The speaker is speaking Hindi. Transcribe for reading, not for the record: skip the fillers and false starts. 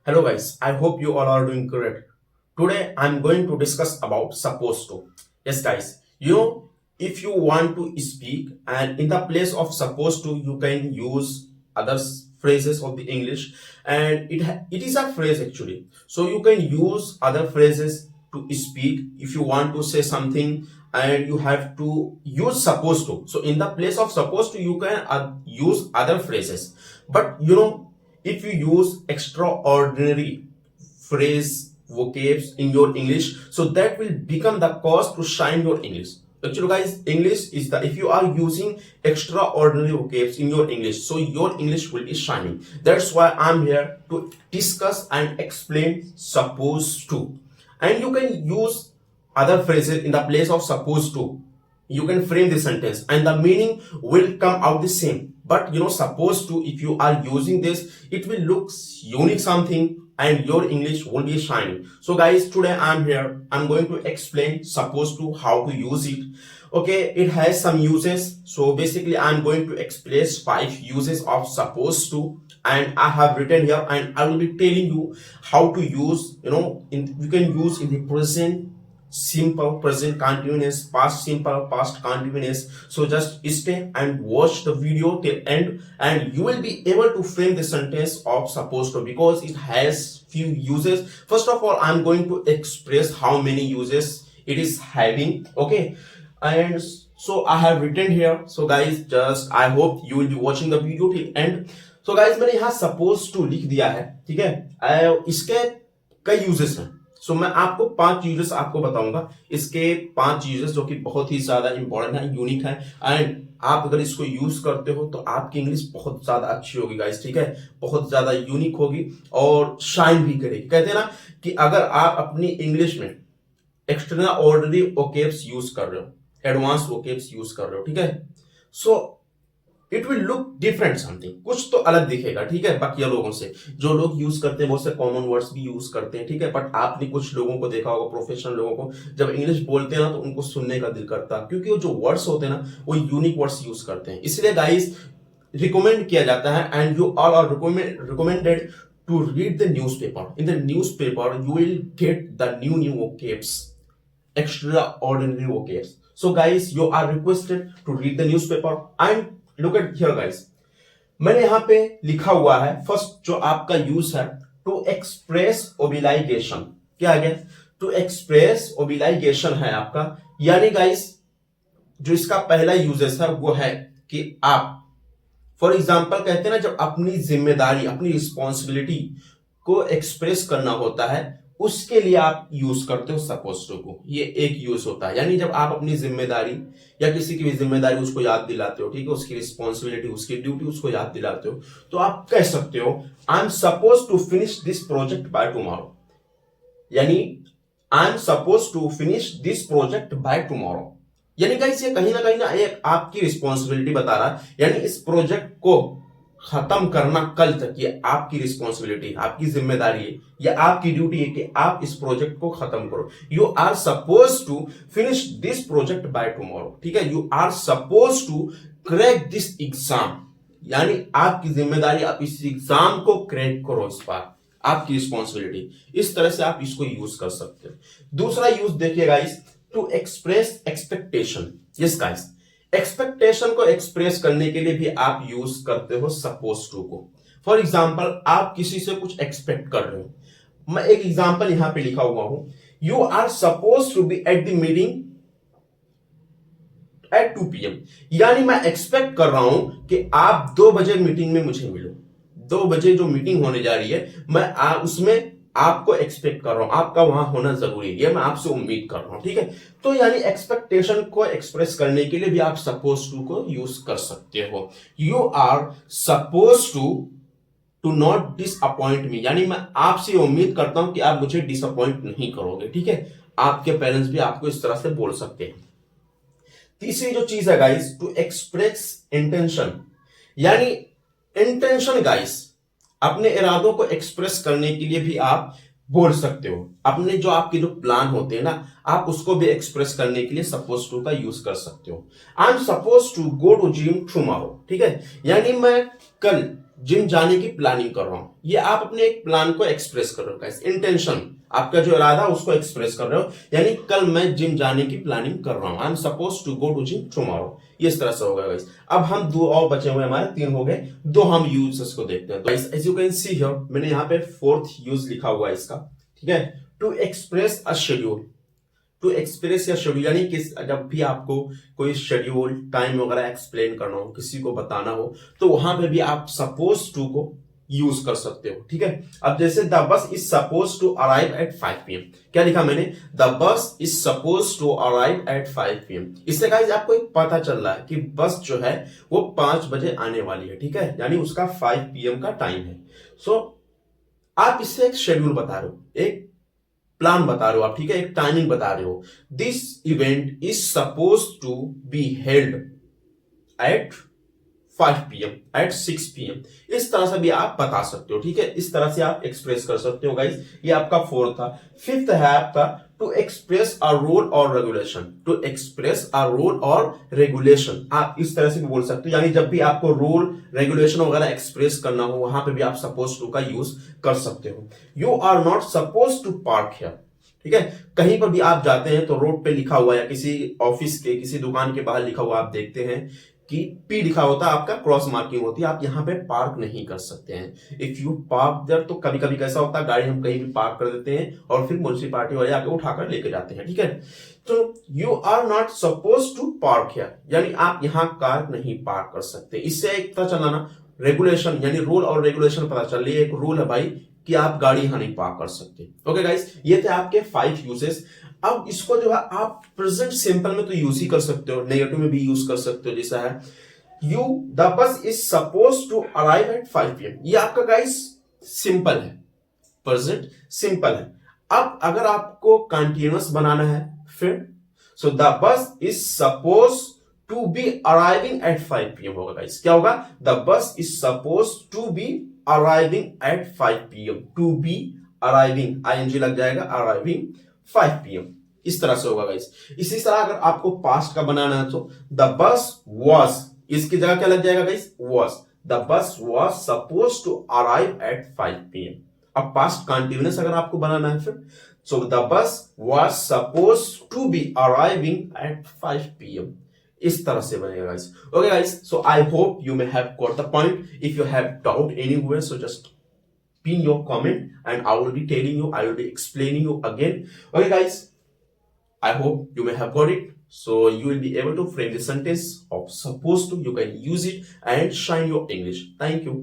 Hello guys, I hope you all are doing great. Today I'm going to discuss about supposed to. Yes guys, if you want to speak and in the place of supposed to you can use other phrases of the English, and it is a phrase actually. So you can use other phrases to speak if you want to say something and you have to use supposed to. So in the place of supposed to you can use other phrases. But if you use extraordinary phrase vocabs in your English, so that will become the cause to shine your English. Actually guys, English is the, if you are using extraordinary vocabs in your English, so your English will be shining. That's why I'm here to discuss and explain supposed to. And you can use other phrases in the place of supposed to. You can frame the sentence and the meaning will come out the same. But supposed to, if you are using this, it will look unique something and your English will be shining. So guys, today I'm here, I'm going to explain supposed to, how to use it. Okay, it has some uses. So basically I'm going to express 5 uses of supposed to, and I have written here and I will be telling you how to use. You can use in the present simple, present continuous, past simple, past continuous. So just stay and watch the video till end and you will be able to frame the sentence of supposed to, because it has few uses. First of all, I'm going to express how many uses it is having. Okay, and so I have written here. So guys, just I hope you will be watching the video till end. So guys, मैंने यहाँ supposed to लिख दिया है, ठीक है। इसके कई यूजेस हैं। सो मैं आपको 5 यूजेस आपको बताऊंगा। इसके 5 यूजेस जो कि बहुत ही ज्यादा इंपॉर्टेंट है, यूनिक है, एंड आप अगर इसको यूज करते हो तो आपकी इंग्लिश बहुत ज्यादा अच्छी होगी गाइस, ठीक है, बहुत ज्यादा यूनिक होगी और शाइन भी करेगी। कहते हैं ना कि अगर आप अपनी इंग्लिश में एक्स्ट्रा ऑर्डिनरी वोकैब्स यूज कर रहे हो, एडवांस वोकैब्स यूज कर रहे हो, ठीक है, so it will look different something, कुछ तो अलग दिखेगा, ठीक है, बाकी लोगों से। जो लोग यूज करते हैं बहुत से कॉमन वर्ड्स भी यूज करते हैं, ठीक है, बट आपने कुछ लोगों को देखा होगा, प्रोफेशनल लोगों को, जब इंग्लिश बोलते हैं ना तो उनको सुनने का दिल करता है, क्योंकि वो जो वर्ड्स होते हैं ना वो यूनिक वर्ड्स यूज करते हैं। इसलिए गाइस रिकमेंड किया जाता है and you all are recommended to read the newspaper. In the newspaper, you will get the new vocabs, extraordinary vocabs. So guys, you are requested to read the newspaper and look at here guys. मैंने यहाँ पे लिखा हुआ है फर्स्ट जो आपका यूज है, टू एक्सप्रेस ओबिलाइगेशन। क्या आ गया? टू एक्सप्रेस ओबिलाइगेशन है आपका, यानी गाइस जो इसका पहला यूजेस है वो है कि आप फॉर एग्जाम्पल कहते हैं ना, जब अपनी जिम्मेदारी, अपनी रिस्पॉन्सिबिलिटी को एक्सप्रेस करना होता है उसके लिए आप यूज करते हो सपोज टू को। ये एक यूज होता है, यानी जब आप अपनी जिम्मेदारी या किसी की भी जिम्मेदारी उसको याद दिलाते हो, ठीक है, उसकी रिस्पॉन्सिबिलिटी, उसकी ड्यूटी उसको याद दिलाते हो, तो आप कह सकते हो I am suppose to finish this project by tomorrow, यानी I am suppose to finish this project by tomorrow. यानी गाइस ये कहीं ना एक आपकी रिस्पॉन्सिबिलिटी बता रहा है, यानी इस प्रोजेक्ट को खत्म करना कल तक, ये आपकी रिस्पॉन्सिबिलिटी, आपकी जिम्मेदारी है या आपकी ड्यूटी है कि आप इस प्रोजेक्ट को खत्म करो। You are suppose to finish this project by tomorrow, ठीक है, you are suppose to crack this exam, यानी आपकी जिम्मेदारी, आप इस एग्जाम को क्रैक करो, इस बार आपकी रिस्पॉन्सिबिलिटी। इस तरह से आप इसको यूज कर सकते हो। दूसरा यूज देखिए guys, to express expectation. Yes guys, expectation को एक्सप्रेस करने के लिए भी आप यूज करते हो सपोज टू को। फॉर एग्जाम्पल आप किसी से कुछ एक्सपेक्ट कर रहे हो। मैं एक एग्जाम्पल यहां पे लिखा हुआ हूं, you are suppose to be at the meeting at 2 PM, यानी मैं एक्सपेक्ट कर रहा हूं कि आप 2 बजे मीटिंग में मुझे मिलो। 2 बजे जो मीटिंग होने जा रही है, मैं उसमें आपको एक्सपेक्ट कर रहा हूं, आपका वहां होना जरूरी है, मैं आपसे उम्मीद कर रहा हूं, ठीक है। तो यानी एक्सपेक्टेशन को एक्सप्रेस करने के लिए भी आप सपोज टू को यूज कर सकते हो। You are suppose to not disappoint me, यानी मैं आपसे उम्मीद करता हूं कि आप मुझे डिसअपॉइंट नहीं करोगे, ठीक है। आपके पेरेंट्स भी आपको इस तरह से बोल सकते हैं। तीसरी जो चीज है गाइस, टू एक्सप्रेस इंटेंशन, यानी इंटेंशन गाइस, अपने इरादों को एक्सप्रेस करने के लिए भी आप बोल सकते हो। अपने जो आपके जो प्लान होते हैं ना, आप उसको भी एक्सप्रेस करने के लिए सपोज टू का यूज कर सकते हो। I am suppose to go to gym tomorrow, ठीक है, यानी मैं कल जिम जाने की प्लानिंग कर रहा हूं, ये आप अपने एक प्लान को एक्सप्रेस कर रहे हो गाइस, इंटेंशन, आपका जो इरादा उसको एक्सप्रेस कर रहे हो, यानी कल मैं जिम जाने की प्लानिंग कर रहा हूं, I am suppose to go to gym tomorrow, इस तरह से होगा गाइस। अब हम दो और बचे हुए, हमारे तीन हो गए, दो हम यूजेस को देखते हैं। तो guys as you can see here, मैंने यहाँ पे फोर्थ यूज लिखा हुआ है इसका, ठीक है, to express a schedule, to express या शेड्यूल, यानी किस जब भी आपको कोई शेड्यूल टाइम वगैरह एक्सप्लेन करना हो, किसी को बताना हो, तो वहां पे भी आप सपोज टू को यूज कर सकते हो, ठीक है। अब जैसे the bus is suppose to arrive at 5 PM, क्या लिखा मैंने, the bus is suppose to arrive at 5 PM। इससे गाइस आपको एक पता चल रहा है कि बस जो है वो 5 बजे आने वाली है, ठीक है, यानी उसका 5 PM का टाइम है। सो आप इससे एक शेड्यूल बता रहे हो, एक प्लान बता रहे हो आप, ठीक है, एक टाइमिंग बता रहे हो। This event is suppose to be held at 5 PM, at 6 PM, इस तरह से भी आप बता सकते हो, ठीक है, इस तरह से आप एक्सप्रेस कर सकते हो गाइस। ये आपका फोर्थ था। फिफ्थ है आपका टू एक्सप्रेस अ रूल और regulation, to express a rule और रेगुलेशन, आप इस तरह से भी बोल सकते हो, यानी जब भी आपको रूल रेगुलेशन वगैरह एक्सप्रेस करना हो, वहां पे भी आप सपोज टू का यूज कर सकते हो। You are not suppose to park here, ठीक है, कहीं पर भी आप जाते हैं तो रोड पे लिखा हुआ या किसी ऑफिस के किसी दुकान के बाहर लिखा हुआ आप देखते हैं कि पी लिखा होता है, आपका क्रॉस मार्किंग होती है, आप यहाँ पे पार्क नहीं कर सकते हैं। इफ यू पार्क देयर, तो कभी कभी कैसा होता है, गाड़ी हम कहीं भी पार्क कर देते हैं और फिर म्युनिसिपालिटी वाले आके उठाकर लेके जाते हैं, ठीक है। तो you are not suppose to park here, यानी आप यहाँ कार नहीं पार्क कर सकते। इससे एक पता चला ना, रेगुलेशन यानी रूल और रेगुलेशन पता चल रही है, एक रूल है भाई कि आप गाड़ी यहां नहीं पार्क कर सकते। ओके गाइस, ये थे आपके 5 यूजेस। अब इसको जो है आप प्रेजेंट सिंपल में तो यूज ही कर सकते हो, नेगेटिव में भी यूज कर सकते हो, जैसा है you the bus is suppose to arrive at 5 PM, ये आपका गाइस सिंपल है, प्रेजेंट सिंपल है। अब अगर आपको कंटिन्यूअस बनाना है फिर, so the bus is suppose to be arriving at 5 PM होगा गाइस, क्या होगा, the bus is suppose to be arriving at 5 PM, to be arriving, ING लग जाएगा, अराइविंग 5 PM, इस तरह से होगा गाइस। इसी तरह अगर आपको पास्ट का बनाना है तो द बस वॉज, इसकी जगह क्या लग जाएगा guys, was, the bus was suppose to arrive at 5 PM। अब पास्ट कंटिन्यूअस अगर आपको बनाना है फिर, so the bus was suppose to be arriving at 5 PM, इस तरह से बनेगा guys. Okay guys, so I hope you may have got the point. If you have doubt anywhere, so just pin your comment and I will be telling you, I will be explaining you again. Okay guys, I hope you may have got it. So you will be able to frame the sentence of supposed to, you can use it and shine your English. Thank you.